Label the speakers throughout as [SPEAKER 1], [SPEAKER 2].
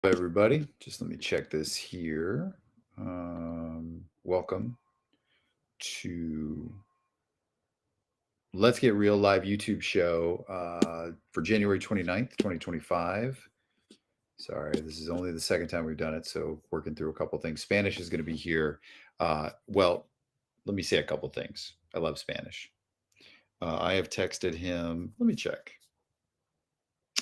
[SPEAKER 1] Everybody. Just let me check this here. Welcome to Let's Get Real live YouTube show for January 29th, 2025. Sorry, this is only the second time we've done it, so working through a couple things. Spanish is going to be here. Well, let me say a couple things. I love Spanish. I have texted him. Let me check.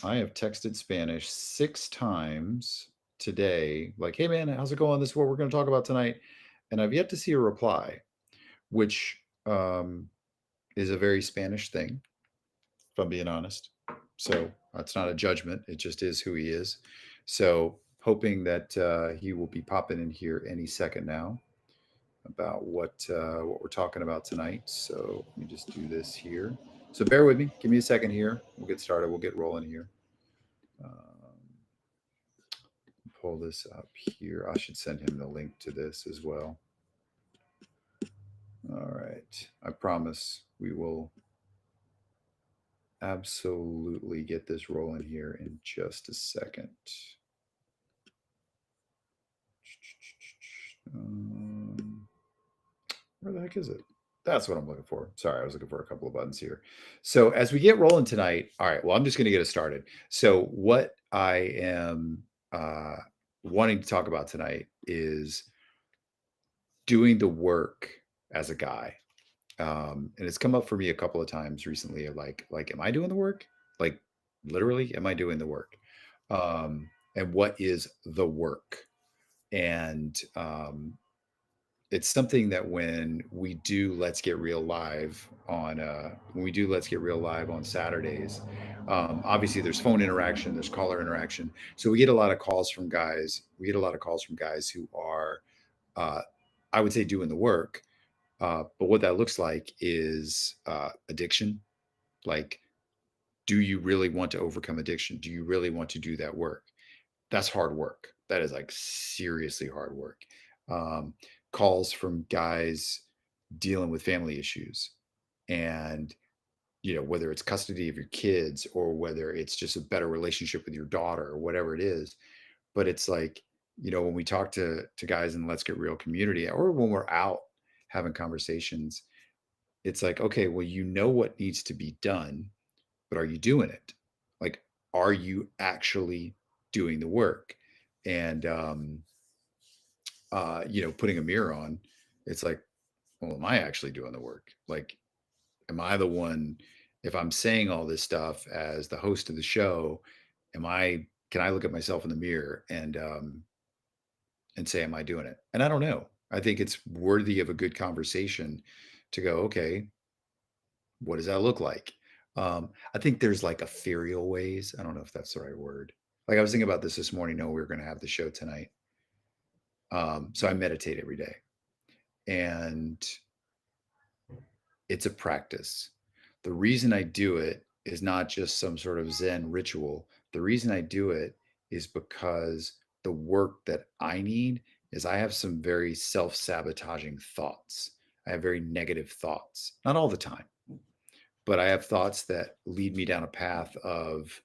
[SPEAKER 1] I have texted Spanish 6 times today, like, hey man, how's it going? This is what we're going to talk about tonight. And I've yet to see a reply, which is a very Spanish thing, if I'm being honest. So that's not a judgment. It just is who he is. So hoping that he will be popping in here any second now about what we're talking about tonight. So let me just do this here. So bear with me. Give me a second here. We'll get started. We'll get rolling here. Pull this up here. I should send him the link to this as well. All right. I promise we will absolutely get this rolling here in just a second. Where the heck is it? That's what I'm looking for. Sorry, I was looking for a couple of buttons here. So as we get rolling tonight, all right, well, I'm just going to get us started. So what I am wanting to talk about tonight is doing the work as a guy. And it's come up for me a couple of times recently, like, am I doing the work? Like, literally, am I doing the work? And what is the work? And it's something that when we do Let's Get Real live on Saturdays, obviously there's phone interaction, there's caller interaction. So we get a lot of calls from guys. We get a lot of calls from guys who are, I would say, doing the work. But what that looks like is addiction. Like, do you really want to overcome addiction? Do you really want to do that work? That's hard work. That is like seriously hard work. Calls from guys dealing with family issues, and whether it's custody of your kids or whether it's just a better relationship with your daughter or whatever it is. But it's like, when we talk to guys in the Let's Get Real community, or when we're out having conversations, it's like, okay, well, what needs to be done, but are you doing it? Like, are you actually doing the work? And putting a mirror on, it's like, well, am I actually doing the work? Like, am I the one? If I'm saying all this stuff as the host of the show, can I look at myself in the mirror and say, am I doing it? And I don't know. I think it's worthy of a good conversation to go, okay, what does that look like? I think there's like ethereal ways. I don't know if that's the right word. Like, I was thinking about this morning, knowing we were going to have the show tonight. So I meditate every day, and it's a practice. The reason I do it is not just some sort of Zen ritual. The reason I do it is because the work that I need is I have some very self-sabotaging thoughts. I have very negative thoughts, not all the time, but I have thoughts that lead me down a path of,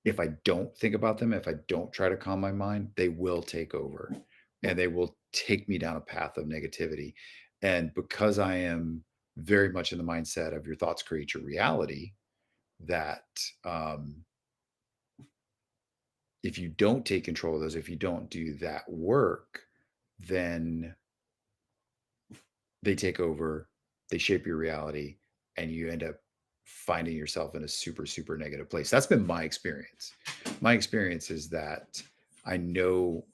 [SPEAKER 1] if I don't think about them, if I don't try to calm my mind, they will take over and they will take me down a path of negativity. And because I am very much in the mindset of your thoughts create your reality, that if you don't take control of those, if you don't do that work, then they take over, they shape your reality, and you end up finding yourself in a super, super negative place. That's been my experience. My experience is that I know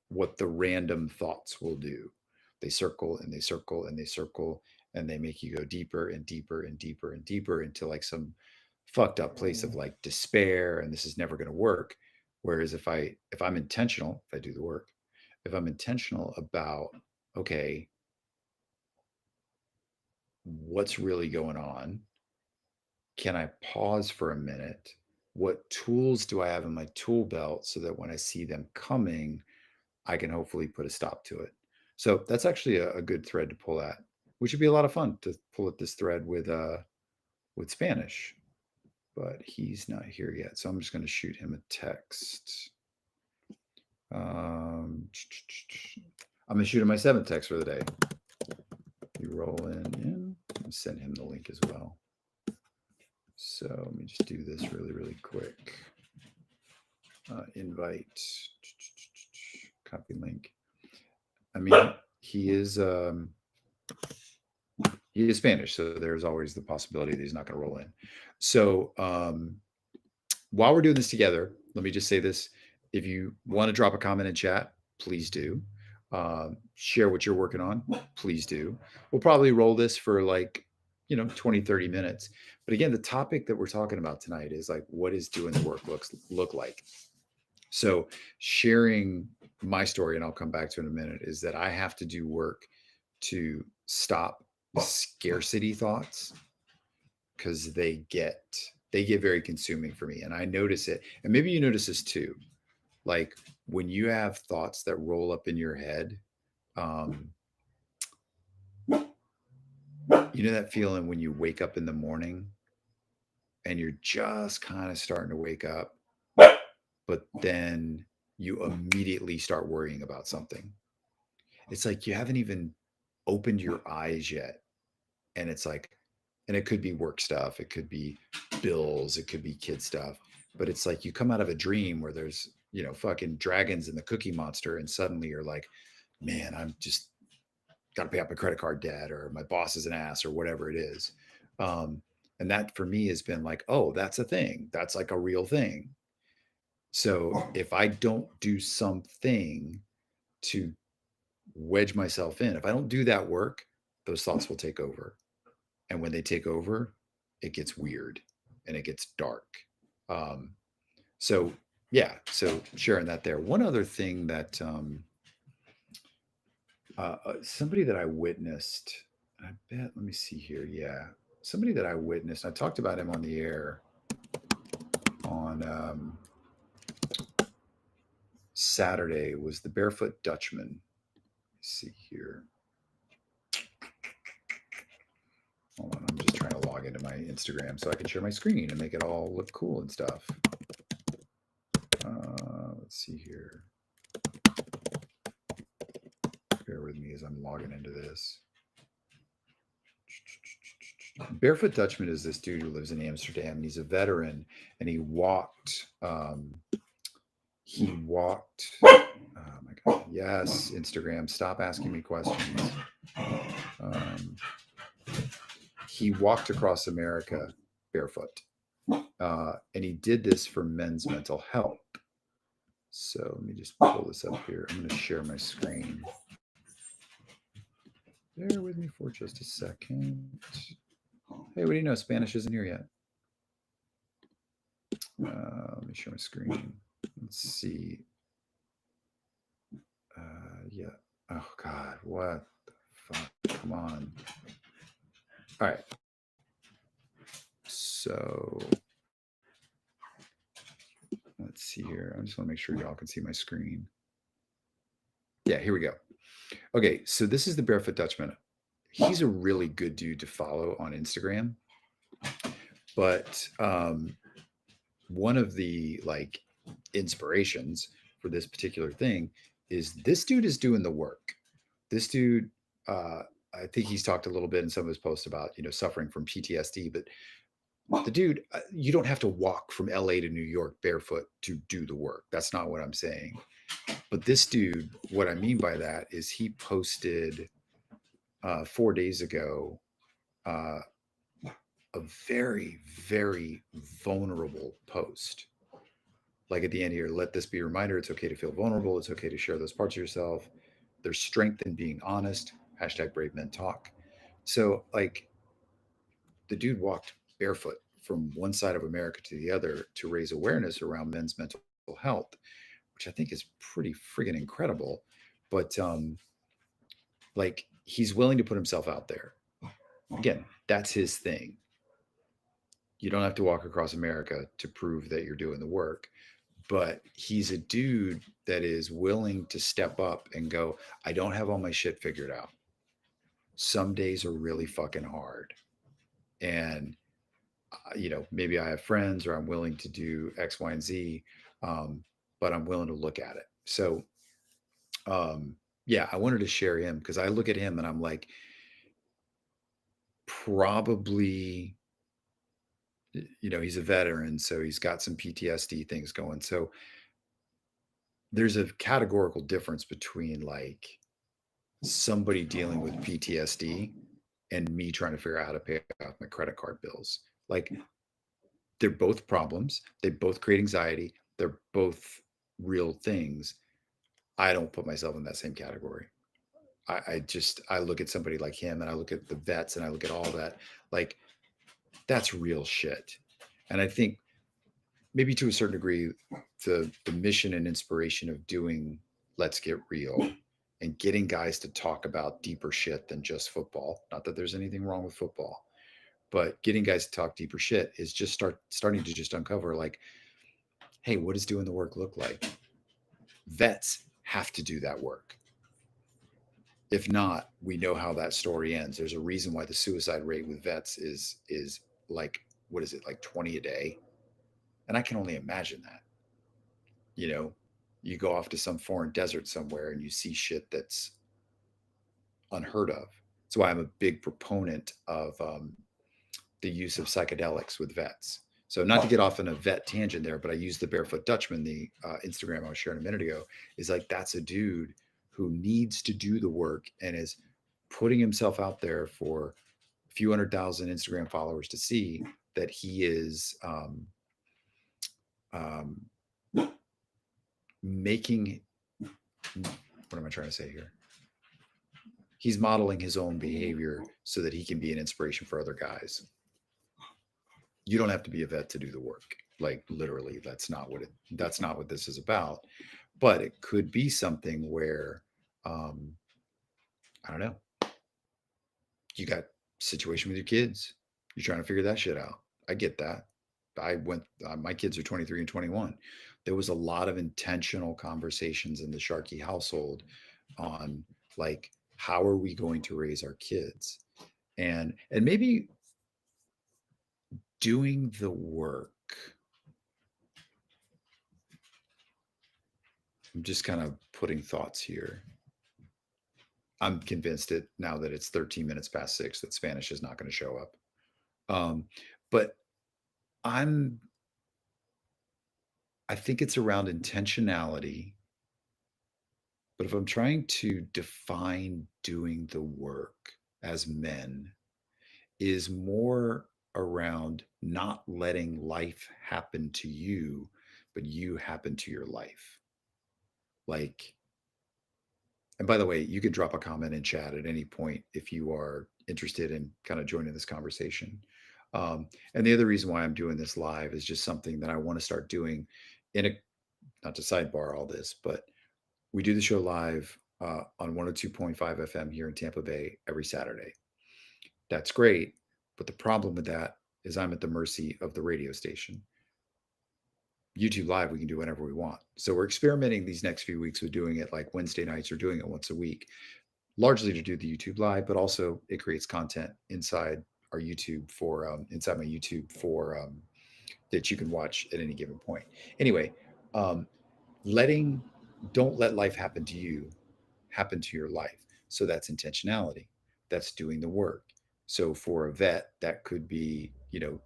[SPEAKER 1] what the random thoughts will do. They circle and they circle and they circle, and they make you go deeper and deeper and deeper and deeper into like some fucked up place of like despair, and this is never going to work. Whereas if I'm intentional, if I do the work, if I'm intentional about, okay, what's really going on? Can I pause for a minute? What tools do I have in my tool belt so that when I see them coming, I can hopefully put a stop to it? So that's actually a good thread to pull at, which would be a lot of fun to pull at this thread with Spanish. but he's not here yet. So I'm just going to shoot him a text. I'm going to shoot him my 7th text for the day. You roll in. And send him the link as well. So let me just do this really, really quick. Invite, copy link. I mean, he is Spanish, so there's always the possibility that he's not going to roll in. So while we're doing this together, let me just say this. If you want to drop a comment in chat, please do. Share what you're working on, please do. We'll probably roll this for like, 20, 30 minutes. But again, the topic that we're talking about tonight is like, what is doing the work look like? So sharing my story, and I'll come back to it in a minute, is that I have to do work to stop scarcity thoughts because they get very consuming for me. And I notice it. And maybe you notice this too. Like when you have thoughts that roll up in your head, you know that feeling when you wake up in the morning and you're just kind of starting to wake up, but then you immediately start worrying about something. It's like you haven't even opened your eyes yet. And it's like, and it could be work stuff, it could be bills, it could be kid stuff, but it's like you come out of a dream where there's, fucking dragons and the Cookie Monster, and suddenly you're like, man, I'm just got to pay off my credit card debt, or my boss is an ass, or whatever it is. And that for me has been like, oh, that's a thing. That's like a real thing. So if I don't do something to wedge myself in, if I don't do that work, those thoughts will take over. And when they take over, it gets weird and it gets dark. So sharing that there. One other thing that somebody that I witnessed, I bet, let me see here. Yeah. Somebody that I witnessed, I talked about him on the air on Saturday, was the Barefoot Dutchman. Let's see here. Hold on, I'm just trying to log into my Instagram so I can share my screen and make it all look cool and stuff. Let's see here. Bear with me as I'm logging into this. Barefoot Dutchman is this dude who lives in Amsterdam, and he's a veteran, and he walked. Oh my God. Yes, Instagram, stop asking me questions. He walked across America barefoot. And he did this for men's mental health. So let me just pull this up here. I'm going to share my screen. Bear with me for just a second. Hey, what do you know? Spanish isn't here yet. Let me share my screen. Let's see. Yeah. Oh, God. What the fuck? Come on. All right. So let's see here. I just want to make sure y'all can see my screen. Yeah, here we go. Okay, so this is the Barefoot Dutchman. He's a really good dude to follow on Instagram. But one of the like inspirations for this particular thing is this dude is doing the work. This dude, I think he's talked a little bit in some of his posts about, suffering from PTSD, but the dude, you don't have to walk from LA to New York barefoot to do the work. That's not what I'm saying. But this dude, what I mean by that is he posted 4 days ago a very, very vulnerable post. Like at the end here, let this be a reminder. It's okay to feel vulnerable. It's okay to share those parts of yourself. There's strength in being honest. #BraveMenTalk. So like the dude walked barefoot from one side of America to the other to raise awareness around men's mental health, which I think is pretty friggin' incredible. But like he's willing to put himself out there. Again, that's his thing. You don't have to walk across America to prove that you're doing the work, but he's a dude that is willing to step up and go, I don't have all my shit figured out. Some days are really fucking hard. And maybe I have friends or I'm willing to do X, Y, and Z, um, but I'm willing to look at it. So, yeah, I wanted to share him because I look at him and I'm like, probably, he's a veteran, so he's got some PTSD things going. So there's a categorical difference between like somebody dealing with PTSD and me trying to figure out how to pay off my credit card bills. Like they're both problems. They both create anxiety. They're both real things. I don't put myself in that same category. I look at somebody like him and I look at the vets and I look at all that. Like that's real shit. And I think maybe to a certain degree, the mission and inspiration of doing Let's Get Real and getting guys to talk about deeper shit than just football. Not that there's anything wrong with football, but getting guys to talk deeper shit is just starting to just uncover like, hey, what does doing the work look like? Vets have to do that work. If not, we know how that story ends. There's a reason why the suicide rate with vets is like, what is it, like 20 a day? And I can only imagine that. You know, you go off to some foreign desert somewhere and you see shit that's unheard of. That's why I'm a big proponent of the use of psychedelics with vets. So not to get off on a vet tangent there, but I used the Barefoot Dutchman, the Instagram I was sharing a minute ago, is like that's a dude who needs to do the work and is putting himself out there for a few 100,000 Instagram followers to see that he is um, making, what am I trying to say here? He's modeling his own behavior so that he can be an inspiration for other guys. You don't have to be a vet to do the work. Like literally, that's not what this is about. But it could be something where um, I don't know, you got situation with your kids. You're trying to figure that shit out. I get that. I went my kids are 23 and 21. There was a lot of intentional conversations in the Sharkey household on like how are we going to raise our kids? And maybe doing the work. I'm just kind of putting thoughts here. I'm convinced it now that it's 13 minutes past 6 that Spanish is not going to show up. Um, but I'm I think it's around intentionality. But if I'm trying to define doing the work as men, is more around not letting life happen to you, but you happen to your life. Like, and by the way, you can drop a comment in chat at any point if you are interested in kind of joining this conversation. And the other reason why I'm doing this live is just something that I want to start doing in a, not to sidebar all this, but we do the show live on 102.5 FM here in Tampa Bay every Saturday. That's great. But the problem with that is I'm at the mercy of the radio station. YouTube Live, we can do whenever we want. So we're experimenting these next few weeks with doing it like Wednesday nights or doing it once a week, largely to do the YouTube Live, but also it creates content inside our YouTube for inside my YouTube for that you can watch at any given point. Anyway, um, letting don't let life happen to you, happen to your life. So that's intentionality. That's doing the work. So for a vet, that could be,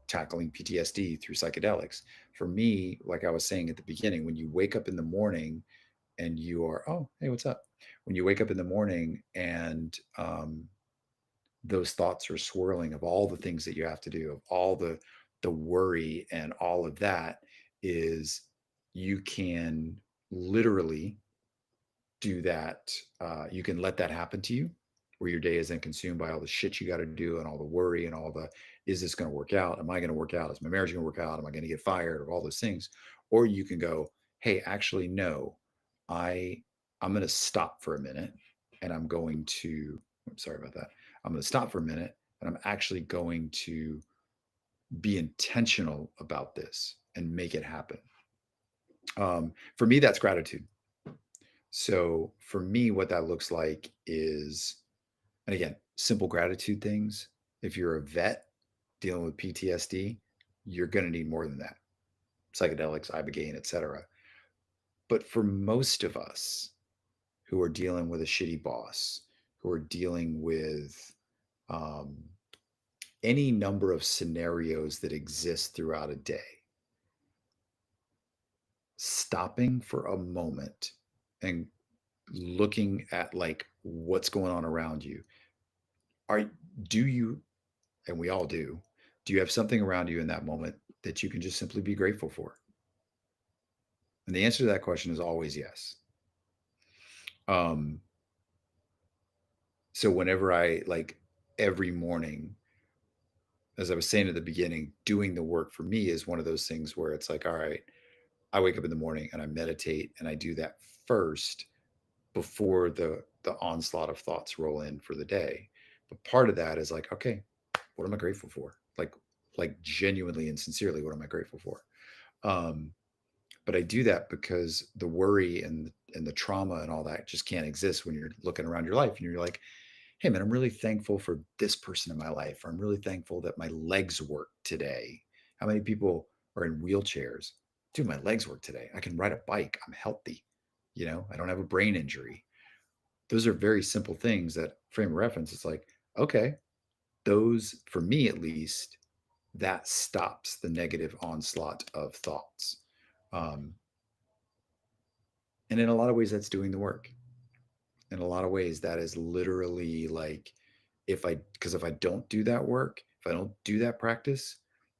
[SPEAKER 1] tackling PTSD through psychedelics. For me, like I was saying at the beginning, when you wake up in the morning and you are, oh, hey, what's up? When you wake up in the morning and those thoughts are swirling of all the things that you have to do, of all the worry and all of that, is you can literally do that. You can let that happen to you, where your day is then consumed by all the shit you got to do and all the worry and all the, is this going to work out? Am I going to work out? Is my marriage going to work out? Am I going to get fired? Or all those things. Or you can go, hey, actually, no, I I'm going to stop for a minute and I'm going to, I'm sorry about that. I'm going to stop for a minute and I'm actually going to be intentional about this and make it happen. For me, that's gratitude. So for me, what that looks like is, and again, simple gratitude things. If you're a vet dealing with PTSD, you're going to need more than that. Psychedelics, ibogaine, etc. But for most of us who are dealing with a shitty boss, who are dealing with um, any number of scenarios that exist throughout a day, stopping for a moment and looking at like what's going on around you. Are do you, and we all do you have something around you in that moment that you can just simply be grateful for? And the answer to that question is always yes. Um, so whenever I like every morning, as I was saying at the beginning, doing the work for me is one of those things where it's like, all right, I wake up in the morning and I meditate and I do that first before the onslaught of thoughts roll in for the day. But part of that is like, okay, what am I grateful for? Like genuinely and sincerely, what am I grateful for? Um, but I do that because the worry and the trauma and all that just can't exist when you're looking around your life and you're like, hey man, I'm really thankful for this person in my life. Or I'm really thankful that my legs work today. How many people are in wheelchairs? Dude, my legs work today. I can ride a bike. I'm healthy. I don't have a brain injury. Those are very simple things that frame of reference. It's like, okay, those, for me at least, that stops the negative onslaught of thoughts. Um, and in a lot of ways, that's doing the work. In a lot of ways, that is literally like, because if I don't do that work, if I don't do that practice,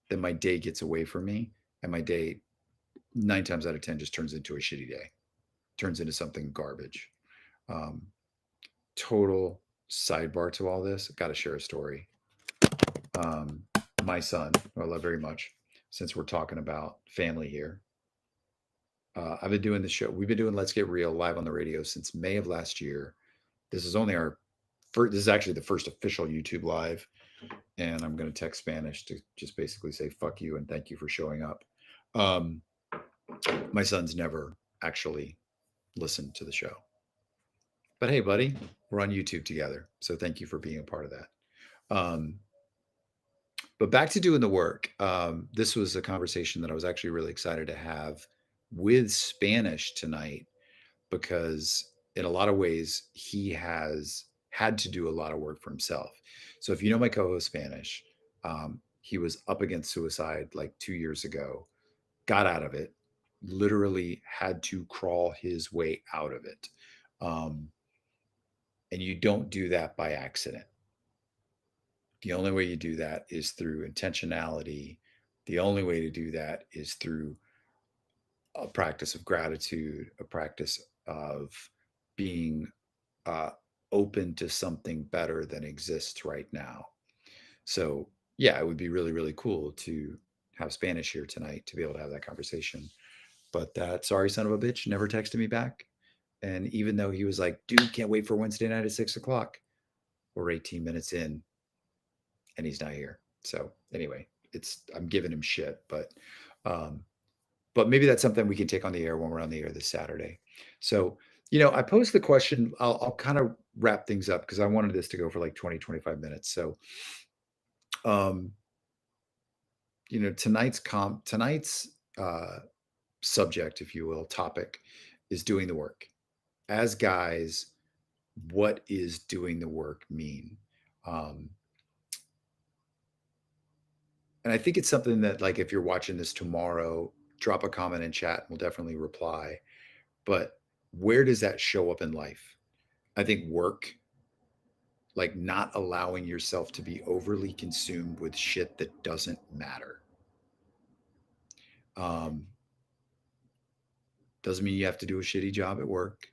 [SPEAKER 1] then my day gets away from me. And my day, 9 times out of 10, just turns into a shitty day, turns into something garbage. Um, Total sidebar to all this, got to share a story. Um, my son, who I love very much, since we're talking about family here, I've been doing the show. We've been doing Let's Get Real live on the radio since May of last year. This is only our first, this is actually the first official YouTube live. And I'm going to text Spanish to just basically say, fuck you and thank you for showing up. Um, my son's never actually listened to the show. But hey, buddy, we're on YouTube together. So thank you for being a part of that. Um, but back to doing the work. This was a conversation that I was actually really excited to have with Spanish tonight because, in a lot of ways, he has had to do a lot of work for himself. So, if you know my co host Spanish, he was up against suicide like 2 years ago, got out of it, literally had to crawl his way out of it. Um, and you don't do that by accident. The only way you do that is through intentionality. The only way to do that is through a practice of gratitude, a practice of being uh, open to something better than exists right now. So, yeah, it would be really, really cool to have Spanish here tonight to be able to have that conversation. But that sorry son of a bitch never texted me back. And even though he was like, dude, can't wait for Wednesday night at 6 o'clock, we're 18 minutes in and he's not here. So anyway, I'm giving him shit, um, but maybe that's something we can take on the air when we're on the air this Saturday. So, I posed the question. I'll kind of wrap things up because I wanted this to go for like 20, 25 minutes. So, um, tonight's uh, subject, if you will, topic is doing the work. As guys, what is doing the work mean? Um, and I think it's something that, like, if you're watching this tomorrow, drop a comment in chat and we'll definitely reply. But where does that show up in life? I think work, like not allowing yourself to be overly consumed with shit that doesn't matter. Um, doesn't mean you have to do a shitty job at work.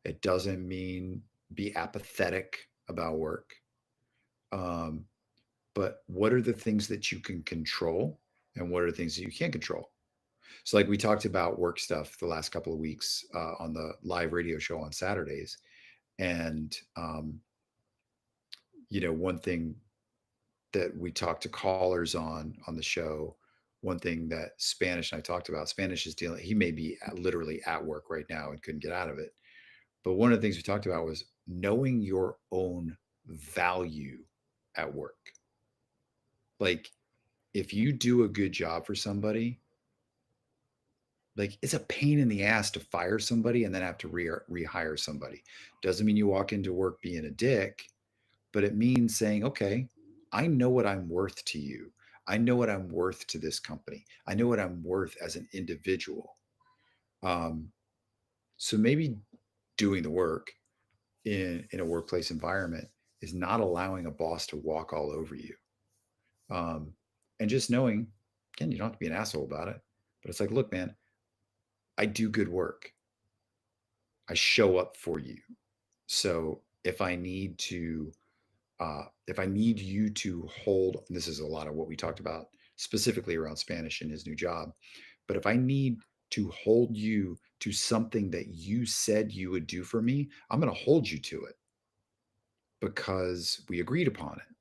[SPEAKER 1] It doesn't mean be apathetic about work. Um, but what are the things that you can control and what are the things that you can't control? So, like we talked about work stuff the last couple of weeks on the live radio show on Saturdays. And, one thing that we talked to callers on the show, one thing that Spanish and I talked about, Spanish is dealing, he may be literally at work right now and couldn't get out of it. But one of the things we talked about was knowing your own value at work. Like, if you do a good job for somebody, like it's a pain in the ass to fire somebody and then have to rehire somebody. Doesn't mean you walk into work being a dick, but it means saying, okay, I know what I'm worth to you. I know what I'm worth to this company. I know what I'm worth as an individual. Um, so maybe doing the work in a workplace environment is not allowing a boss to walk all over you. Um, and just knowing, again, you don't have to be an asshole about it, but it's like, look, man, I do good work. I show up for you. So if I need you to hold, and this is a lot of what we talked about specifically around Spanish in his new job, but if I need to hold you to something that you said you would do for me, I'm going to hold you to it because we agreed upon it,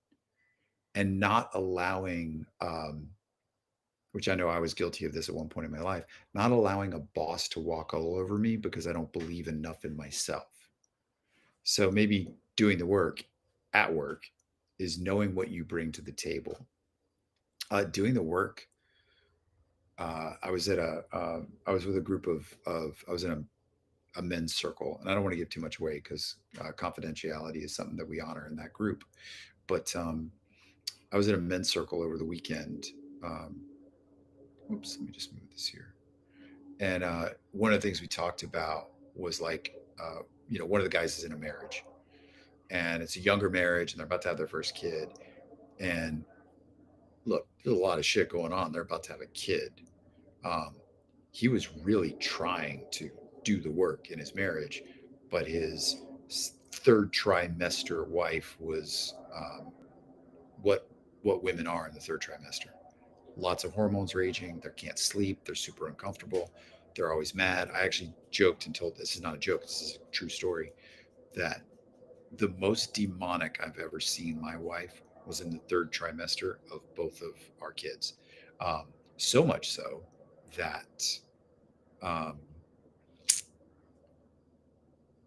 [SPEAKER 1] and not allowing, which I know I was guilty of this at one point in my life, not allowing a boss to walk all over me because I don't believe enough in myself. So maybe doing the work at work is knowing what you bring to the table. Doing the work. I was with a group I was in a men's circle, and I don't want to give too much away because confidentiality is something that we honor in that group. But I was in a men's circle over the weekend. Um, Oops, let me just move this here. And one of the things we talked about was like, one of the guys is in a marriage, and it's a younger marriage, and they're about to have their first kid. And look, there's a lot of shit going on. They're about to have a kid. Um, he was really trying to do the work in his marriage, but his third trimester wife was what women are in the third trimester. Lots of hormones raging. They can't sleep. They're super uncomfortable. They're always mad. I actually joked and told, this is not a joke. This is a true story, that the most demonic I've ever seen my wife was in the third trimester of both of our kids. So much so that um,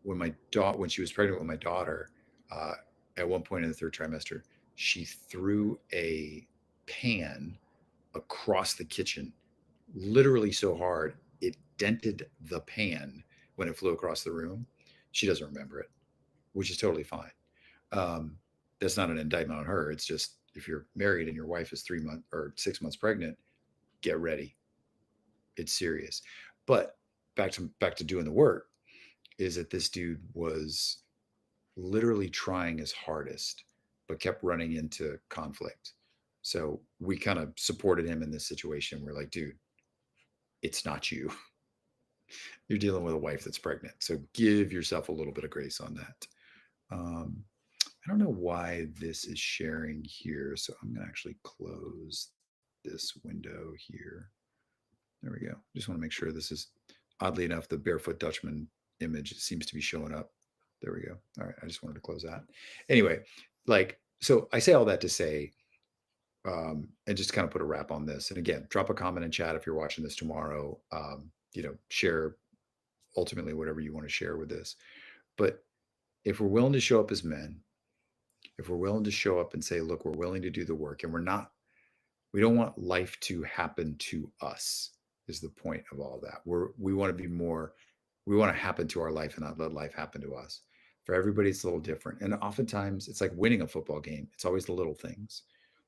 [SPEAKER 1] when she was pregnant with my daughter, uh, at one point in the third trimester, she threw a pan across the kitchen, literally so hard it dented the pan when it flew across the room. She doesn't remember it, which is totally fine. Um, that's not an indictment on her. It's just, if you're married and your wife is 3 months or 6 months pregnant, get ready. It's serious. But back to doing the work, is that this dude was literally trying his hardest, but kept running into conflict. So we kind of supported him in this situation. We're like, dude, it's not you. You're dealing with a wife that's pregnant. So give yourself a little bit of grace on that. Um, I don't know why this is sharing here. So I'm going to actually close this window here. There we go. Just want to make sure this is, oddly enough, the Barefoot Dutchman image seems to be showing up. There we go. All right. I just wanted to close that. Anyway, so I say all that to say, and just kind of put a wrap on this. And again, drop a comment in chat if you're watching this tomorrow. Share ultimately whatever you want to share with this. But if we're willing to show up as men, if we're willing to show up and say, look, we're willing to do the work, and we don't want life to happen to us, is the point of all that. We want to be more, we want to happen to our life and not let life happen to us. For everybody, it's a little different. And oftentimes it's like winning a football game. It's always the little things.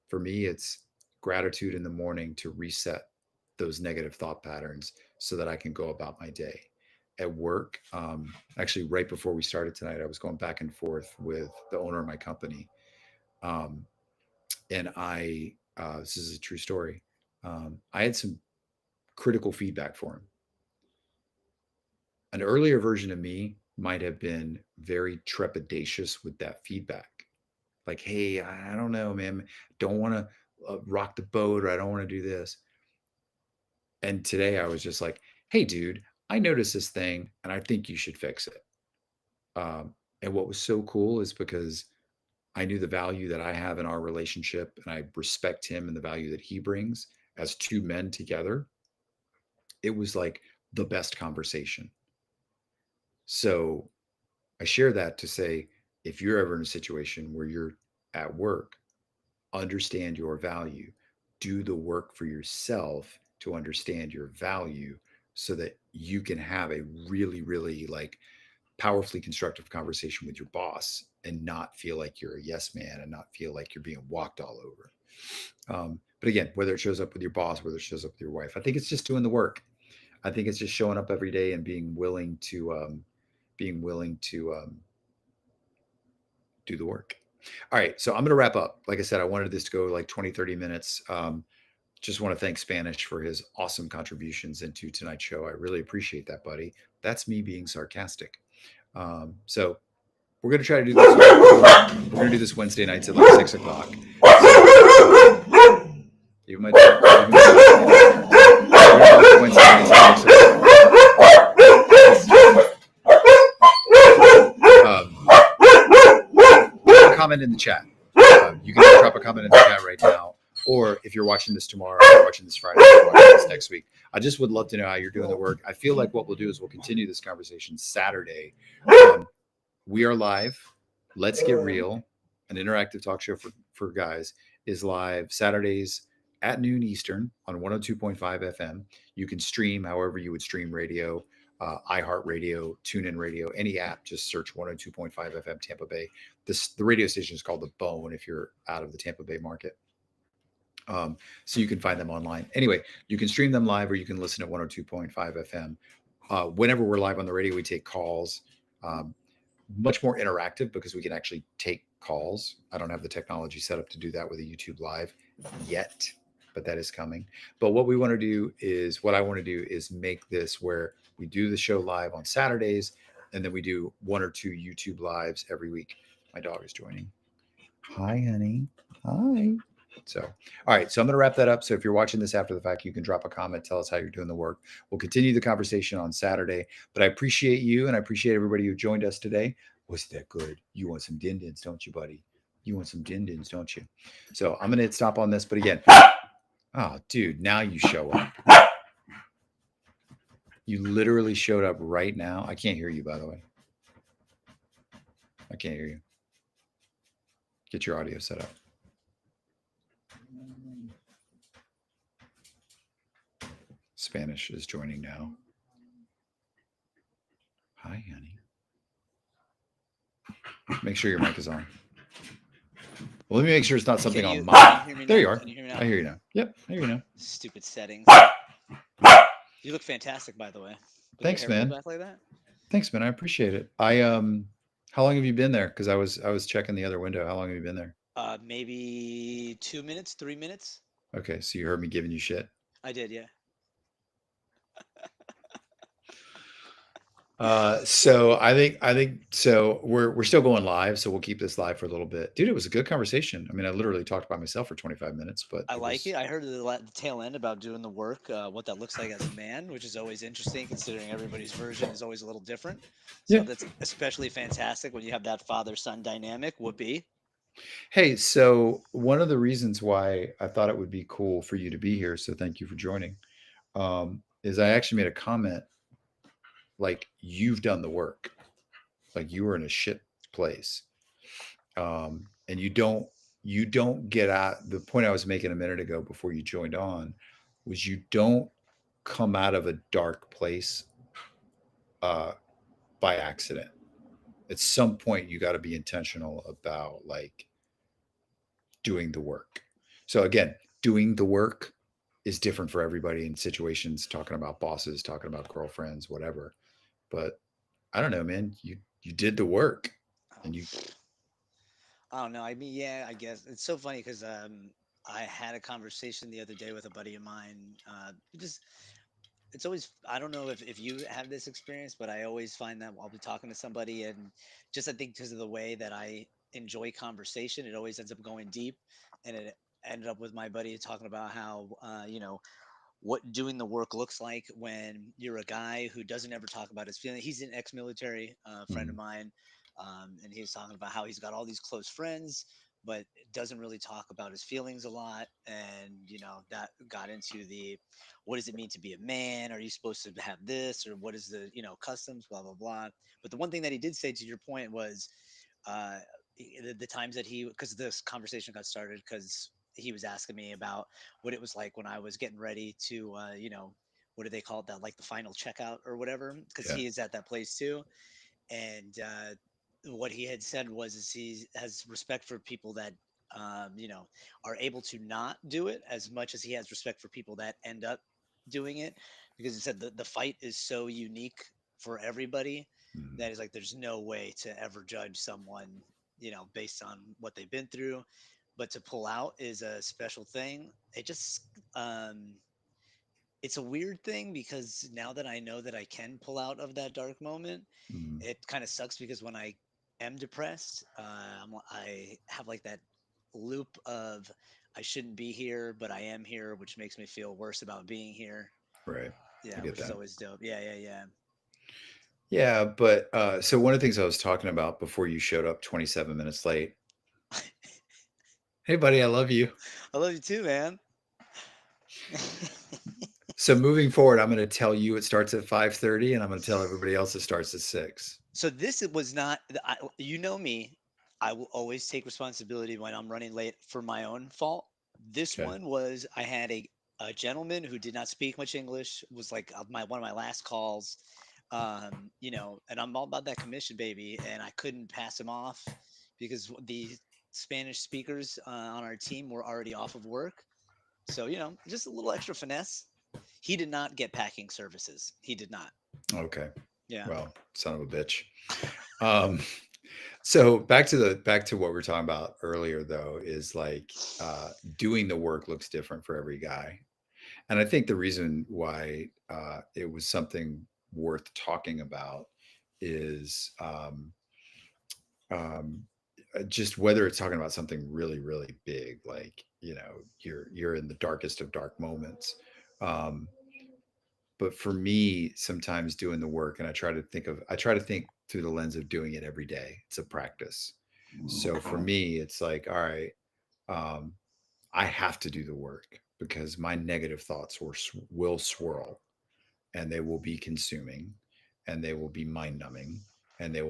[SPEAKER 1] For me, it's gratitude in the morning to reset those negative thought patterns so that I can go about my day. At work, actually, right before we started tonight, I was going back and forth with the owner of my company. Um, and this is a true story. I had some critical feedback for him. An earlier version of me might have been very trepidatious with that feedback. Like, hey, I don't know, man. Don't want to rock the boat, or I don't want to do this. And today I was just like, hey, dude, I noticed this thing and I think you should fix it. And what was so cool is because I knew the value that I have in our relationship, and I respect him and the value that he brings as two men together. It was like the best conversation. So I share that to say, if you're ever in a situation where you're at work, understand your value. do the work for yourself to understand your value so that you can have a really, really like powerfully constructive conversation with your boss and not feel like you're a yes man and not feel like you're being walked all over. But again, whether it shows up with your boss, whether it shows up with your wife, I think it's just doing the work. I think it's just showing up every day and being willing to do the work. All right. So I'm going to wrap up. Like I said, I wanted this to go like 20, 30 minutes. Just want to thank Spanish for his awesome contributions into tonight's show. I really appreciate that, buddy. That's me being sarcastic. So we're going to try to do this. We're going to do this Wednesday nights at like 6 o'clock. Even my dog. Wednesday nights at 6 o'clock. Drop a comment in the chat. You can drop a comment in the chat right now. Or if you're watching this tomorrow, or you're watching this Friday, or you're watching this next week, I just would love to know how you're doing the work. I feel like what we'll do is we'll continue this conversation Saturday. We are live. Let's Get Real, an interactive talk show for guys, is live Saturdays at noon Eastern on 102.5 FM. You can stream however you would stream radio, iHeartRadio, TuneIn Radio, any app. Just search 102.5 FM Tampa Bay. The radio station is called The Bone if you're out of the Tampa Bay market. So you can find them online. Anyway, you can stream them live or you can listen at 102.5 FM. Whenever we're live on the radio, we take calls. Much more interactive because we can actually take calls. I don't have the technology set up to do that with a YouTube Live yet, but that is coming. But what I want to do is make this where we do the show live on Saturdays, and then we do 1 or 2 YouTube Lives every week. My dog is joining. Hi, honey. Hi. So, all right. So I'm going to wrap that up. So if you're watching this after the fact, you can drop a comment, tell us how you're doing the work. We'll continue the conversation on Saturday, but I appreciate you. And I appreciate everybody who joined us today. Was that good? You want some din-dins, don't you, buddy? You want some din-dins, don't you? So I'm going to hit stop on this. But again, oh, dude, now you show up. You literally showed up right now. I can't hear you, by the way. I can't hear you. Get your audio set up. Spanish is joining now. Hi, honey. Make sure your mic is on. Well, let me make sure it's not something on mine. There you are. I hear you now. Yep, I hear you now.
[SPEAKER 2] Stupid settings. You look fantastic, by the way.
[SPEAKER 1] Thanks, man.
[SPEAKER 2] Back like that?
[SPEAKER 1] Thanks, man. I appreciate it. How long have you been there? Because I was checking the other window. How long have you been there?
[SPEAKER 2] Maybe 2 minutes, 3 minutes.
[SPEAKER 1] Okay, so you heard me giving you shit.
[SPEAKER 2] I did, yeah.
[SPEAKER 1] So I think so. We're still going live, so we'll keep this live for a little bit, dude. It was a good conversation. I mean, I literally talked by myself for 25 minutes, but
[SPEAKER 2] I like it. I heard the tail end about doing the work, what that looks like as a man, which is always interesting, considering everybody's version is always a little different. So yeah, that's especially fantastic when you have that father-son dynamic. Whoopee.
[SPEAKER 1] Hey, so one of the reasons why I thought it would be cool for you to be here, so thank you for joining, is I actually made a comment. Like, you've done the work, like you were in a shit place, and you don't get out. The point I was making a minute ago before you joined on was you don't come out of a dark place by accident. At some point you got to be intentional about like doing the work. So again, doing the work is different for everybody in situations, talking about bosses, talking about girlfriends, whatever. But I don't know, man. You did the work, and you.
[SPEAKER 2] I don't know. I mean, yeah, I guess it's so funny because I had a conversation the other day with a buddy of mine. Just it's always I don't know if you have this experience, but I always find that I'll be talking to somebody and just I think because of the way that I enjoy conversation, it always ends up going deep, and it ended up with my buddy talking about how what doing the work looks like when you're a guy who doesn't ever talk about his feelings. He's an ex-military friend of mine, and he was talking about how he's got all these close friends, but doesn't really talk about his feelings a lot. And that got into the what does it mean to be a man? Are you supposed to have this, or what is the customs? Blah blah blah. But the one thing that he did say to your point was uh, the times that because this conversation got started because he was asking me about what it was like when I was getting ready to, what do they call it? That like the final checkout or whatever, because
[SPEAKER 1] Yeah.
[SPEAKER 2] he is at that place too. And what he had said was, is he has respect for people that, are able to not do it as much as he has respect for people that end up doing it, because he said the fight is so unique for everybody
[SPEAKER 1] Mhm.
[SPEAKER 2] that is like there's no way to ever judge someone, based on what they've been through. But to pull out is a special thing. Um, it's a weird thing because now that I know that I can pull out of that dark moment,
[SPEAKER 1] Mhm.
[SPEAKER 2] it kind of sucks because when I am depressed, I have like that loop of I shouldn't be here, but I am here, which makes me feel worse about being here.
[SPEAKER 1] Right. I
[SPEAKER 2] Yeah,
[SPEAKER 1] get
[SPEAKER 2] which is
[SPEAKER 1] that.
[SPEAKER 2] always dope. Yeah, yeah, yeah.
[SPEAKER 1] Yeah, but so one of the things I was talking about before you showed up 27 minutes late. Hey, buddy, I love you.
[SPEAKER 2] I love you too, man.
[SPEAKER 1] So moving forward, I'm going to tell you it starts at 5:30, and I'm going to tell everybody else it starts at 6.
[SPEAKER 2] So this was not, you know me, I will always take responsibility when I'm running late for my own fault. This
[SPEAKER 1] Okay.
[SPEAKER 2] one was I had a gentleman who did not speak much English, was like my one of my last calls, and I'm all about that commission, baby, and I couldn't pass him off because the Spanish speakers on our team were already off of work. So, just a little extra finesse. He did not get packing services. He did not.
[SPEAKER 1] Okay.
[SPEAKER 2] Yeah.
[SPEAKER 1] Well, son of a bitch. Um, so back to what we were talking about earlier, though, is like doing the work looks different for every guy. And I think the reason why it was something worth talking about is um, just whether it's talking about something really, really big, like you're in the darkest of dark moments. Um, but for me, sometimes doing the work, and I try to think through the lens of doing it every day. It's a practice. So for me, it's like, all right, um, I have to do the work because my negative thoughts will swirl and they will be consuming and they will be mind numbing and they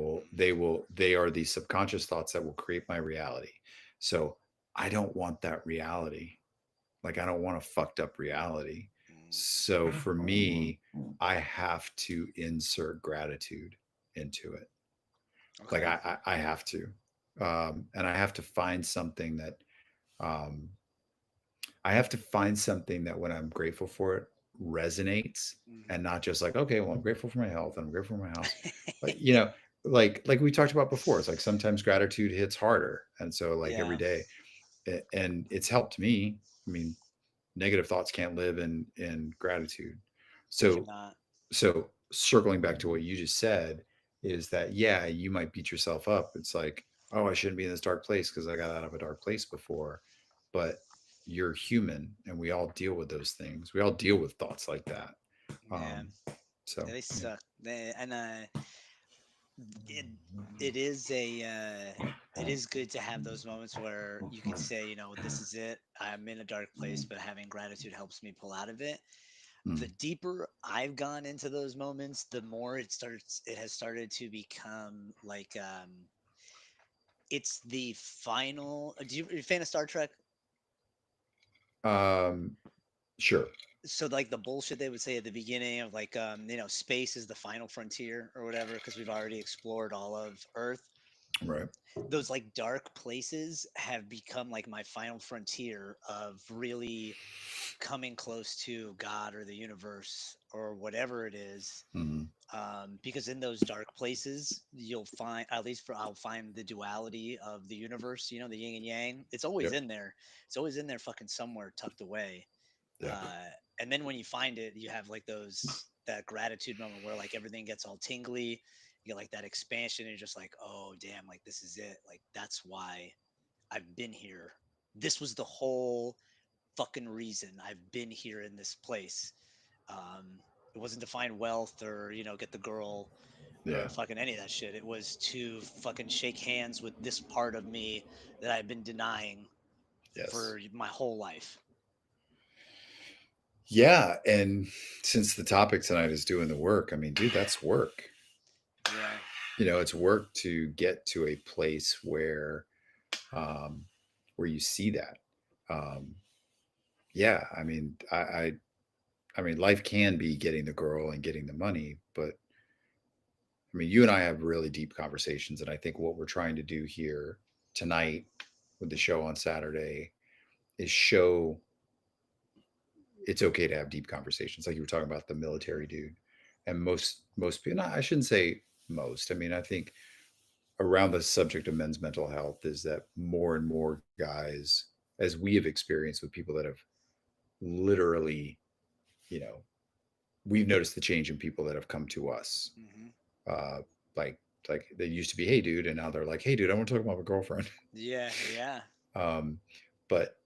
[SPEAKER 1] are the subconscious thoughts that will create my reality. So I don't want that reality. Like I don't want a fucked up reality.
[SPEAKER 2] Mm,
[SPEAKER 1] So for me, I have to insert gratitude into it. Like
[SPEAKER 2] okay.
[SPEAKER 1] I have to. And I have to find something that um, I have to find something that when I'm grateful for it resonates and
[SPEAKER 2] Hmm.
[SPEAKER 1] not just like, okay, well, I'm grateful for my health and I'm grateful for my house. But like we talked about before, it's like sometimes gratitude hits harder. And so like every
[SPEAKER 2] Yeah,
[SPEAKER 1] day, and it's helped me. I mean, negative thoughts can't live in gratitude.
[SPEAKER 2] they
[SPEAKER 1] So
[SPEAKER 2] cannot.
[SPEAKER 1] so circling back to what you just said is that yeah, you might beat yourself up. It's like, oh, I shouldn't be in this dark place because I got out of a dark place before. But you're human and we all deal with those things. We all deal with thoughts like that.
[SPEAKER 2] Yeah,
[SPEAKER 1] Um, so
[SPEAKER 2] they
[SPEAKER 1] yeah.
[SPEAKER 2] suck. And it it is it is good to have those moments where you can say, this is it. I'm in a dark place, but having gratitude helps me pull out of it. The
[SPEAKER 1] Mm.
[SPEAKER 2] deeper I've gone into those moments, the more it has started to become like, it's the final. Are you a fan of Star Trek?
[SPEAKER 1] Um, sure.
[SPEAKER 2] So like the bullshit they would say at the beginning of like, space is the final frontier or whatever because we've already explored all of Earth.
[SPEAKER 1] Right.
[SPEAKER 2] Those like dark places have become like my final frontier of really coming close to God or the universe or whatever it is.
[SPEAKER 1] Hmm.
[SPEAKER 2] Because in those dark places, you'll find, at least I'll find the duality of the universe, the yin and yang. It's always
[SPEAKER 1] Yep.
[SPEAKER 2] in there. It's always in there, fucking somewhere tucked away.
[SPEAKER 1] Yeah.
[SPEAKER 2] uh, and then when you find it, you have like that gratitude moment where like everything gets all tingly. You get like that expansion, and you're just like, oh damn, like this is it. Like that's why I've been here. This was the whole fucking reason I've been here in this place. Um, it wasn't to find wealth or get the girl or
[SPEAKER 1] Yeah.
[SPEAKER 2] fucking any of that shit. It was to fucking shake hands with this part of me that I've been denying
[SPEAKER 1] Yes.
[SPEAKER 2] for my whole life.
[SPEAKER 1] Yeah. And since the topic tonight is doing the work, I mean, dude, that's work.
[SPEAKER 2] Yeah.
[SPEAKER 1] It's work to get to a place um, where you see that. um, yeah, I mean, life can be getting the girl and getting the money, but I mean, you and I have really deep conversations, and I think what we're trying to do here tonight with the show on Saturday is show it's okay to have deep conversations, like you were talking about the military dude, and most people. I shouldn't say most. I mean, I think around the subject of men's mental health is that more and more guys, as we have experienced with people that have literally, you know, we've noticed the change in people that have come to us.
[SPEAKER 2] Hmm.
[SPEAKER 1] Uh, like like they used to be, hey dude, and now they're like, hey dude, I want to talk about my girlfriend.
[SPEAKER 2] Yeah, yeah.
[SPEAKER 1] um, but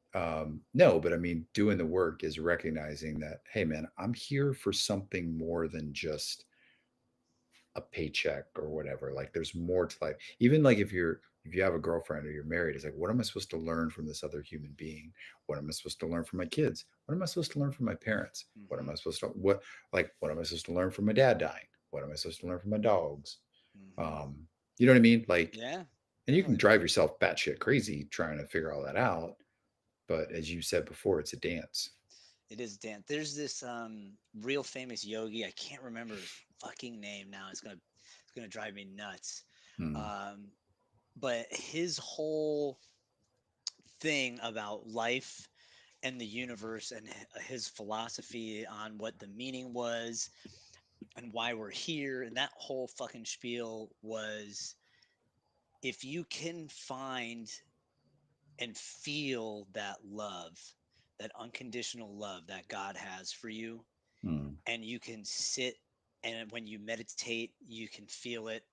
[SPEAKER 1] no, but I mean, doing the work is recognizing that, hey man, I'm here for something more than just a paycheck or whatever. Like there's more to life. Even like if you have a girlfriend or you're married, it's like, what am I supposed to learn from this other human being? What am I supposed to learn from my kids? What am I supposed to learn from my parents? What am
[SPEAKER 2] Hmm.
[SPEAKER 1] I supposed to what am I supposed to learn from my dad dying? What am I supposed to learn from my dogs?
[SPEAKER 2] Hmm.
[SPEAKER 1] Um, you know what I mean? Like,
[SPEAKER 2] Yeah,
[SPEAKER 1] and you can
[SPEAKER 2] definitely.
[SPEAKER 1] drive yourself batshit crazy trying to figure all that out. But as you said before, it's a dance.
[SPEAKER 2] It is Dan. There's this real famous yogi. I can't remember his fucking name now. It's gonna drive me nuts.
[SPEAKER 1] Hmm.
[SPEAKER 2] Um, but his whole thing about life and the universe and his philosophy on what the meaning was and why we're here and that whole fucking spiel was, if you can find and feel that love, that unconditional love that God has for you,
[SPEAKER 1] Hmm.
[SPEAKER 2] and you can sit, and when you meditate you can feel it,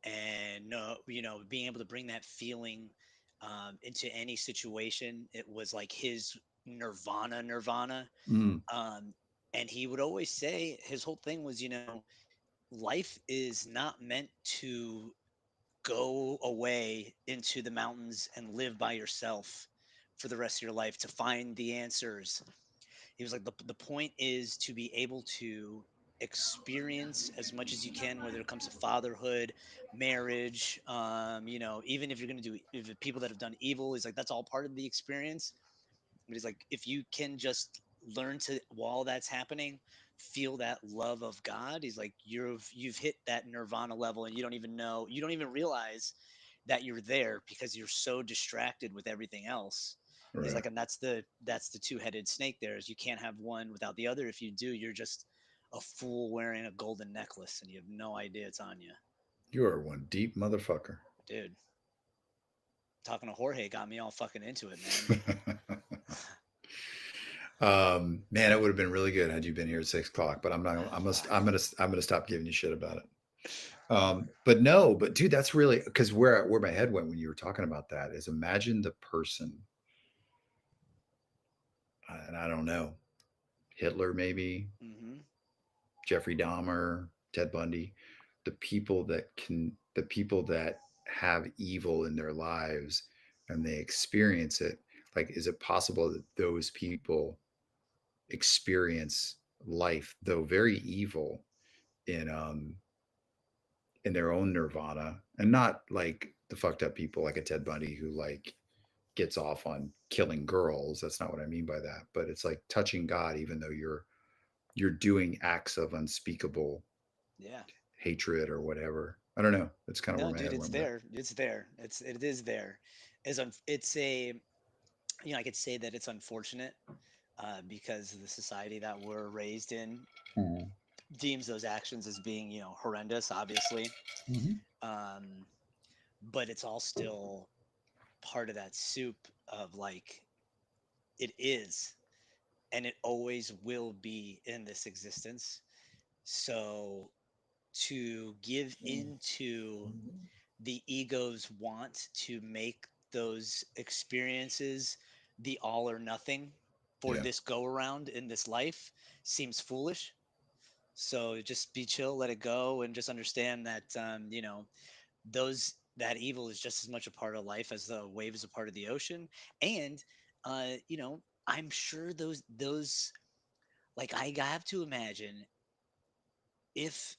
[SPEAKER 2] and no, being able to bring that feeling into any situation, it was like his nirvana.
[SPEAKER 1] Hmm.
[SPEAKER 2] um, and he would always say his whole thing was, life is not meant to go away into the mountains and live by yourself for the rest of your life to find the answers. He was like, the point is to be able to experience as much as you can, whether it comes to fatherhood, marriage, even if you're going to do, if people that have done evil, he's like, that's all part of the experience. But he's like, if you can just learn to, while that's happening, feel that love of God, he's like, you've hit that nirvana level, and you don't even know, you don't even realize that you're there because you're so distracted with everything else. He's
[SPEAKER 1] Right.
[SPEAKER 2] like, and that's the two-headed snake. There is, you can't have one without the other. If you do, you're just a fool wearing a golden necklace and you have no idea it's on you.
[SPEAKER 1] You are one deep motherfucker.
[SPEAKER 2] Dude, talking to Jorge got me all fucking into it, man.
[SPEAKER 1] Man, it would have been really good had you been here at 6 o'clock. But I'm not. I must. I'm gonna stop giving you shit about it. But no. But dude, that's really because where my head went when you were talking about that is imagine the person, and I don't know, Hitler maybe,
[SPEAKER 2] Hmm.
[SPEAKER 1] Jeffrey Dahmer, Ted Bundy, the people that have evil in their lives and they experience it. Like, is it possible that those people experience life, though very evil, in in their own nirvana, and not like the fucked up people like a Ted Bundy who like gets off on killing girls. That's not what I mean by that. But it's like touching God, even though you're doing acts of unspeakable
[SPEAKER 2] Yeah.
[SPEAKER 1] hatred or whatever. I don't know. That's kind of where
[SPEAKER 2] No,
[SPEAKER 1] my
[SPEAKER 2] dude,
[SPEAKER 1] head
[SPEAKER 2] it's
[SPEAKER 1] went with it.
[SPEAKER 2] there. It's there. It is there. It's a, I could say that it's unfortunate, because the society that we're raised in
[SPEAKER 1] Mhm.
[SPEAKER 2] deems those actions as being, horrendous, obviously.
[SPEAKER 1] Mhm.
[SPEAKER 2] Um, but it's all still part of that soup of like, it is, and it always will be in this existence. So to give into the ego's want to make those experiences the all or nothing for
[SPEAKER 1] Yeah.
[SPEAKER 2] this go around in this life seems foolish. So just be chill, let it go, and just understand that, those that evil is just as much a part of life as the wave is a part of the ocean. And I'm sure those, like, I have to imagine, if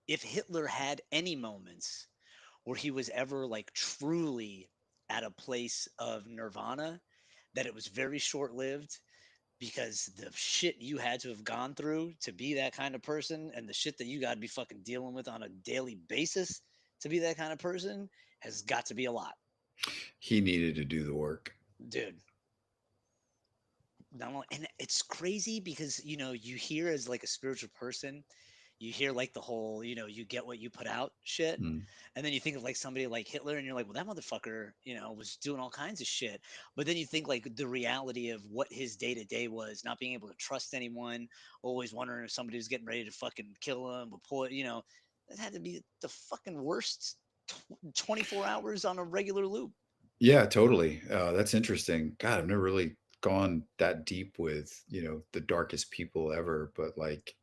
[SPEAKER 2] if Hitler had any moments where he was ever like truly at a place of nirvana, that it was very short lived, because the shit you had to have gone through to be that kind of person, and the shit that you got to be fucking dealing with on a daily basis to be that kind of person, has got to be a lot,
[SPEAKER 1] He needed to do the work.
[SPEAKER 2] dude. Not only, and it's crazy because you hear, as like a spiritual person, you hear like the whole, you get what you put out shit.
[SPEAKER 1] Mm.
[SPEAKER 2] And then you think of like somebody like Hitler, and you're like, well, that motherfucker, was doing all kinds of shit. But then you think like the reality of what his day to day was, not being able to trust anyone, always wondering if somebody was getting ready to fucking kill him, that had to be the fucking worst 24 hours on a regular loop.
[SPEAKER 1] Yeah, totally. That's interesting. God, I've never really gone that deep with, the darkest people ever. But like,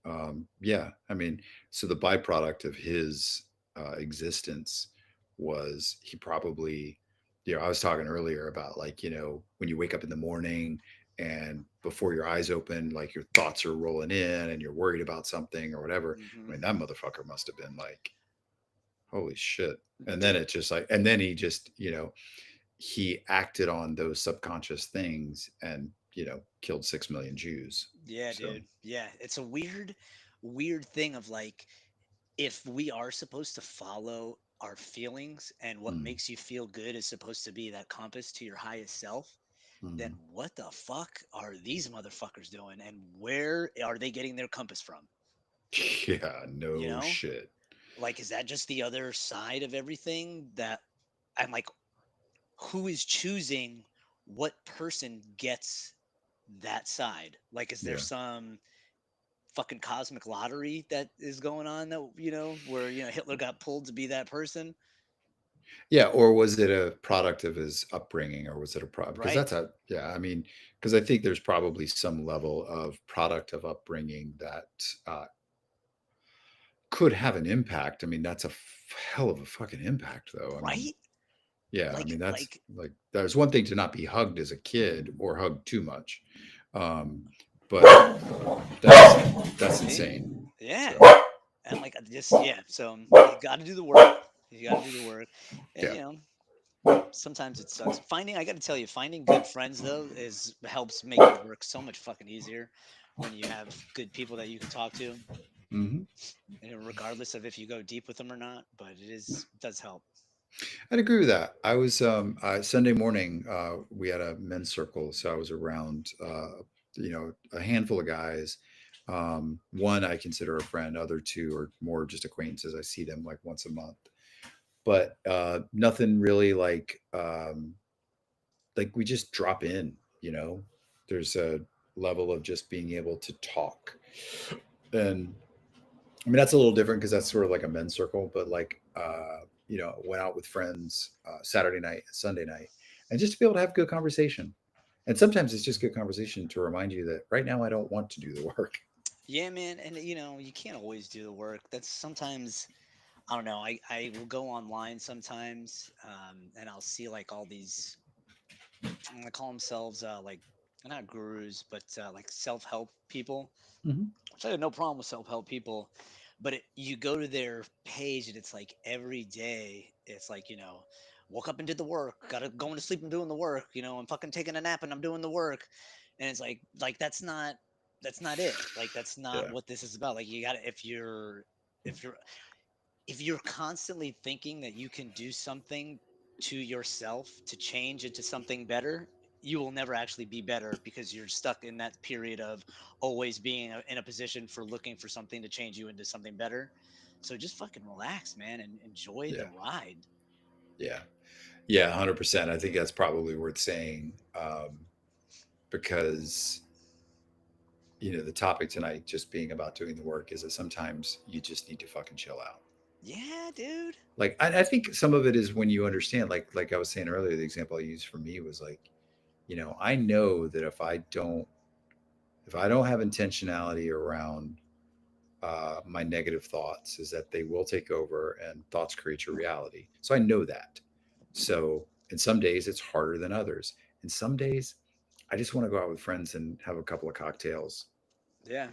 [SPEAKER 1] yeah, I mean, so the byproduct of his existence was he probably, I was talking earlier about like, when you wake up in the morning and before your eyes open, like your thoughts are rolling in and you're worried about something or whatever. I
[SPEAKER 2] Hmm.
[SPEAKER 1] mean, that motherfucker must have been like, holy shit. And then
[SPEAKER 2] Dude.
[SPEAKER 1] it's just like, and then he just, he acted on those subconscious things and killed 6 million Jews.
[SPEAKER 2] Yeah,
[SPEAKER 1] So
[SPEAKER 2] dude. Yeah, it's a weird, weird thing of like, if we are supposed to follow our feelings, and what
[SPEAKER 1] mm,
[SPEAKER 2] makes you feel good is supposed to be that compass to your highest self, then
[SPEAKER 1] mm.
[SPEAKER 2] what the fuck are these motherfuckers doing, and where are they getting their compass from?
[SPEAKER 1] Yeah,
[SPEAKER 2] You
[SPEAKER 1] no
[SPEAKER 2] know?
[SPEAKER 1] shit.
[SPEAKER 2] Like, is that just the other side of everything? That I'm like, who is choosing what person gets that side? Like, is there
[SPEAKER 1] Yeah,
[SPEAKER 2] some fucking cosmic lottery that is going on, that where Hitler got pulled to be that person?
[SPEAKER 1] yeah. Or was it a product of his upbringing, or was it a product? Because
[SPEAKER 2] Right.
[SPEAKER 1] that's a, yeah. I mean, because I think there's probably some level of product of upbringing that uh, could have an impact. I mean, that's a hell of a fucking impact, though. I mean,
[SPEAKER 2] Right.
[SPEAKER 1] yeah, I
[SPEAKER 2] like
[SPEAKER 1] mean that's
[SPEAKER 2] like
[SPEAKER 1] like there's one thing to not be hugged as a kid or hugged too much, um, but that's
[SPEAKER 2] see.
[SPEAKER 1] insane.
[SPEAKER 2] Yeah.
[SPEAKER 1] So
[SPEAKER 2] And like, I just, yeah, so you got to do the work. You got to do the work. And
[SPEAKER 1] yeah,
[SPEAKER 2] sometimes it sucks finding, I got to tell you, finding good friends though is helps make the work so much fucking easier, when you have good people that you can talk to,
[SPEAKER 1] hmm,
[SPEAKER 2] regardless of if you go deep with them or not. But it does help.
[SPEAKER 1] I'd agree with that. I was Sunday morning. We had a men's circle, so I was around a handful of guys. One I consider a friend. Other two are more just acquaintances. I see them like once a month, but nothing really like we just drop in, there's a level of just being able to talk. And I mean, that's a little different because that's sort of like a men's circle, but like, went out with friends Saturday night, Sunday night, and just to be able to have good conversation. And sometimes it's just good conversation to remind you that right now I don't want to do the work.
[SPEAKER 2] Yeah, man. And you can't always do the work. That's sometimes, I don't know. I will go online sometimes, and I'll see like all these, they call themselves like, not gurus, but like self-help people.
[SPEAKER 1] Hmm.
[SPEAKER 2] Which I have no problem with self-help people, but you go to their page, and it's like every day it's like, woke up and did the work, gotta going to sleep and doing the work, I'm fucking taking a nap and I'm doing the work. And it's like that's not it. Like, that's not
[SPEAKER 1] Yeah,
[SPEAKER 2] what this is about. Like, you gotta, if you're constantly thinking that you can do something to yourself to change into something better, you will never actually be better, because you're stuck in that period of always being in a position for looking for something to change you into something better. So just fucking relax, man, and enjoy the
[SPEAKER 1] yeah,
[SPEAKER 2] ride.
[SPEAKER 1] yeah, yeah. 100%. I think that's probably worth saying because the topic tonight just being about doing the work is that sometimes you just need to fucking chill out.
[SPEAKER 2] Yeah, dude.
[SPEAKER 1] Like I think some of it is when you understand, like I was saying earlier, the example I used for me was like, I know that if I don't have intentionality around my negative thoughts, is that they will take over and thoughts create your reality. So I know that. So and some days it's harder than others, and some days I just want to go out with friends and have a couple of cocktails.
[SPEAKER 2] Yeah.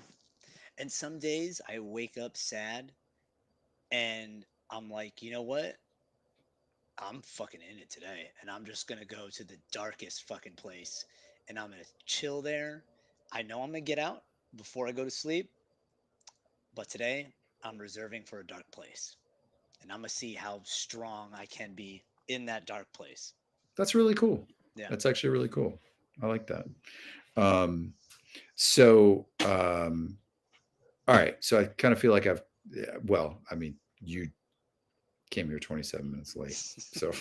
[SPEAKER 2] And some days I wake up sad, and I'm like, you know what? I'm fucking in it today, and I'm just gonna go to the darkest fucking place, and I'm gonna chill there. I know I'm gonna get out before I go to sleep, but today I'm reserving for a dark place, and I'm gonna see how strong I can be in that dark place.
[SPEAKER 1] That's really cool.
[SPEAKER 2] Yeah.
[SPEAKER 1] That's actually really cool. I like that. Um, so, all right. So I kind of feel like I've, yeah, well, I mean, you came here 27 minutes late. So,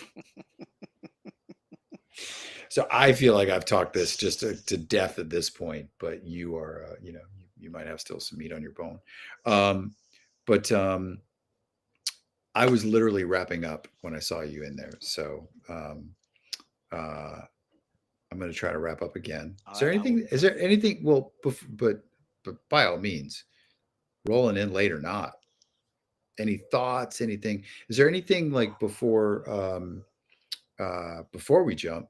[SPEAKER 1] so I feel like I've talked this just to death at this point, but you are, you might have still some meat on your bone. Um, but I was literally wrapping up when I saw you in there. So, uh, I'm going to try to wrap up again.
[SPEAKER 2] All
[SPEAKER 1] Is there
[SPEAKER 2] right. I will.
[SPEAKER 1] anything? Is there anything? Well, but by all means, rolling in late or not. Any thoughts? Anything? Is there anything like before we jump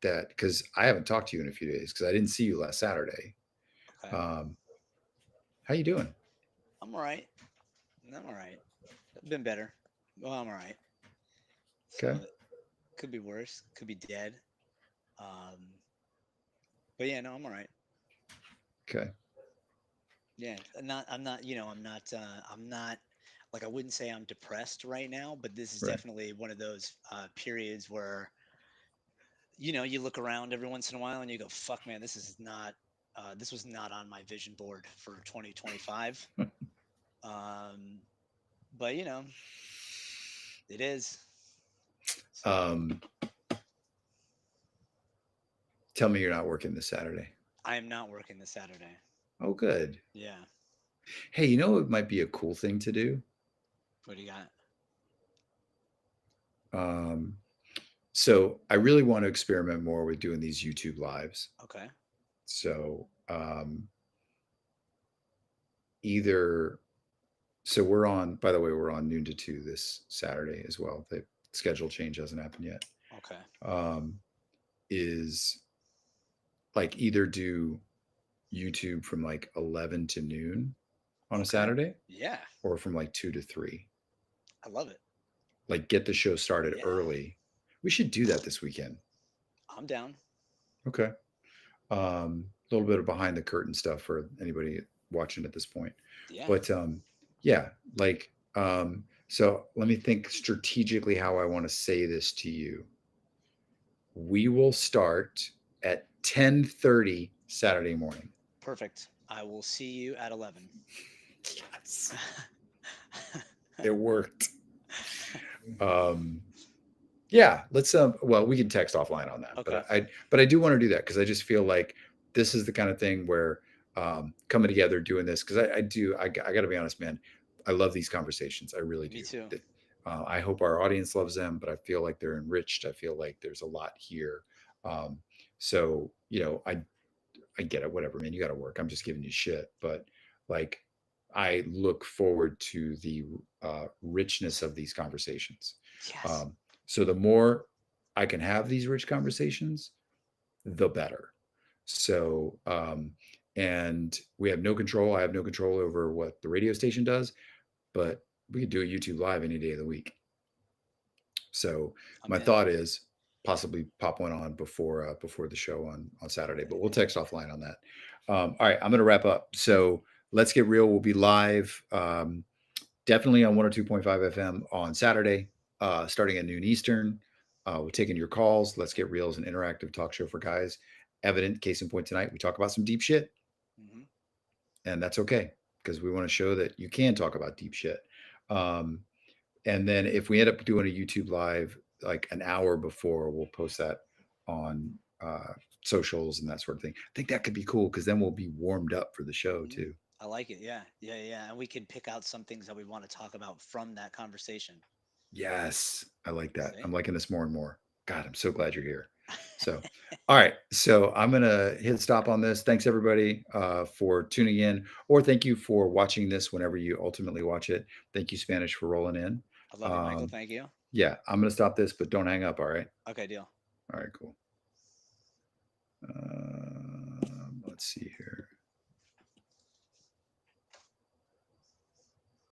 [SPEAKER 1] that, because I haven't talked to you in a few days because I didn't see you last Saturday.
[SPEAKER 2] Okay.
[SPEAKER 1] Um, how you doing?
[SPEAKER 2] I'm all right. I'm all right. Been better. Well, I'm all right.
[SPEAKER 1] Okay.
[SPEAKER 2] So could be worse. Could be dead. Um, but yeah, no, I'm all right.
[SPEAKER 1] Okay.
[SPEAKER 2] Yeah, I'm not. I'm not. I'm not. I'm not. Like I wouldn't say I'm depressed right now, but this is
[SPEAKER 1] Right.
[SPEAKER 2] definitely one of those periods where you look around every once in a while and you go, "Fuck, man, this is not. This was not on my vision board for 2025." Um, but it is. So
[SPEAKER 1] Um, tell me you're not working this Saturday.
[SPEAKER 2] I am not working this Saturday.
[SPEAKER 1] Oh, good.
[SPEAKER 2] Yeah.
[SPEAKER 1] Hey, you know it might be a cool thing to do.
[SPEAKER 2] What do you got?
[SPEAKER 1] Um, so I really want to experiment more with doing these YouTube lives.
[SPEAKER 2] Okay.
[SPEAKER 1] So either so we're on. By the way, we're on noon to 2 this Saturday as well. The schedule change hasn't happened yet.
[SPEAKER 2] Okay.
[SPEAKER 1] Um, is like either do YouTube from like 11 to noon on a
[SPEAKER 2] Okay.
[SPEAKER 1] Saturday
[SPEAKER 2] Yeah.
[SPEAKER 1] or from like 2 to 3.
[SPEAKER 2] I love it.
[SPEAKER 1] Like get the show started
[SPEAKER 2] Yeah.
[SPEAKER 1] early. We should do that this weekend.
[SPEAKER 2] I'm down.
[SPEAKER 1] Okay. A little bit of behind the curtain stuff for anybody watching at this point.
[SPEAKER 2] Yeah.
[SPEAKER 1] But yeah, like so let me think strategically how I want to say this to you. We will start at 10:30 Saturday morning.
[SPEAKER 2] Perfect. I will see you at 11.
[SPEAKER 1] Yes. It worked. Um yeah, let's well, we can text offline on that.
[SPEAKER 2] Okay.
[SPEAKER 1] But I do want to do that because I just feel like this is the kind of thing where coming together doing this because I got to be honest, man. I love these conversations. I really
[SPEAKER 2] Me
[SPEAKER 1] do.
[SPEAKER 2] too.
[SPEAKER 1] I hope our audience loves them, but I feel like they're enriched. I feel like there's a lot here. Um, so I get it. Whatever, man. You got to work. I'm just giving you shit, but like I look forward to the richness of these conversations.
[SPEAKER 2] Yes.
[SPEAKER 1] Um, so the more I can have these rich conversations, the better. So, and we have no control. I have no control over what the radio station does, but we could do a YouTube live any day of the week. So
[SPEAKER 2] I'm
[SPEAKER 1] my
[SPEAKER 2] in.
[SPEAKER 1] thought is possibly pop one on before the show on Saturday, but we'll text offline on that. All right, I'm going to wrap up. So let's get real. We'll be live definitely on 102.5 FM on Saturday, starting at noon Eastern. We're taking your calls. Let's Get Real is an interactive talk show for guys. Evident case in point tonight, we talk about some deep shit,
[SPEAKER 2] Hmm.
[SPEAKER 1] and that's okay because we want to show that you can talk about deep shit. Um, and then if we end up doing a YouTube live like an hour before, we'll post that on socials and that sort of thing. I think that could be cool because then we'll be warmed up for the show
[SPEAKER 2] Hmm.
[SPEAKER 1] too.
[SPEAKER 2] I like it. Yeah. Yeah. Yeah. And we can pick out some things that we want to talk about from that conversation.
[SPEAKER 1] Yes, I like that.
[SPEAKER 2] See?
[SPEAKER 1] I'm liking this more and more. God, I'm so glad you're here. So, all right. So I'm gonna hit stop on this. Thanks everybody for tuning in, or thank you for watching this whenever you ultimately watch it. Thank you, Spanish, for rolling in.
[SPEAKER 2] I love you, Michael.
[SPEAKER 1] Um,
[SPEAKER 2] Thank you.
[SPEAKER 1] yeah, I'm gonna stop this, but don't hang up. All right.
[SPEAKER 2] Okay, deal.
[SPEAKER 1] All right. Cool. Let's see here.